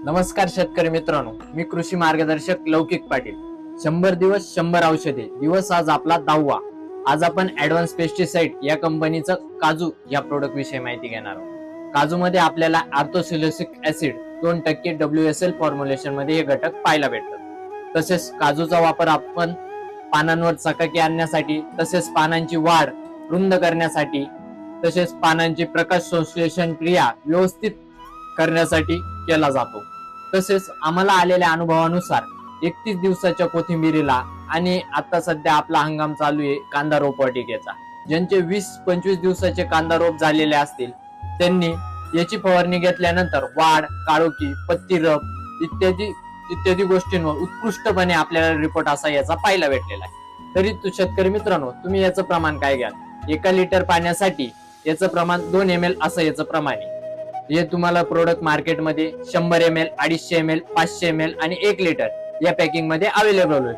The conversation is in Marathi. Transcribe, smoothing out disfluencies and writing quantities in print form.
नमस्कार शेतकरी मित्रांनो, मी कृषी मार्गदर्शक लौकिक पाटील. 100 दिवस 100 औषधे दिवस आज आपला 10वा. आज आपण ऍडव्हान्स पेस्टिसाइड या कंपनीचं काजू या प्रोडक्ट विषयी माहिती घेणार आहोत. काजू मध्ये आपल्याला आर्थोसिलिसिक ऍसिड 2% WSL फॉर्म्युलेशन मध्ये हे घटक पाहायला भेटतात. तसेच काजूचा वापर आपण पानांवर चकाकी आणण्यासाठी, तसेच पानांची वाढ रुंद करण्यासाठी, तसेच पानांची प्रकाश संश्लेषण क्रिया व्यवस्थित करण्यासाठी केला जातो. तसेच आम्हाला आलेल्या अनुभवानुसार 31 दिवसाच्या कोथिंबिरीला आणि आता सध्या आपला हंगाम चालू आहे कांदा रोपवाटिकेचा, ज्यांचे 20-25 दिवसाचे कांदा रोप झालेले असतील त्यांनी याची फवारणी घेतल्यानंतर वाढ, काळोखी, पत्ती रफ इत्यादी गोष्टींवर उत्कृष्टपणे आपल्याला रिपोर्ट असा याचा पाहायला भेटलेला आहे. तरी शेतकरी मित्रांनो, तुम्ही याचं प्रमाण काय घ्याल? 1 लिटर पाण्यासाठी याचं प्रमाण 2 ml असं याचं प्रमाण आहे. हे तुम्हाला प्रोडक्ट मार्केटमध्ये 100 ml, 250 ml, 500 ml आणि 1 लिटर या पॅकिंग मध्ये अवेलेबल होईल.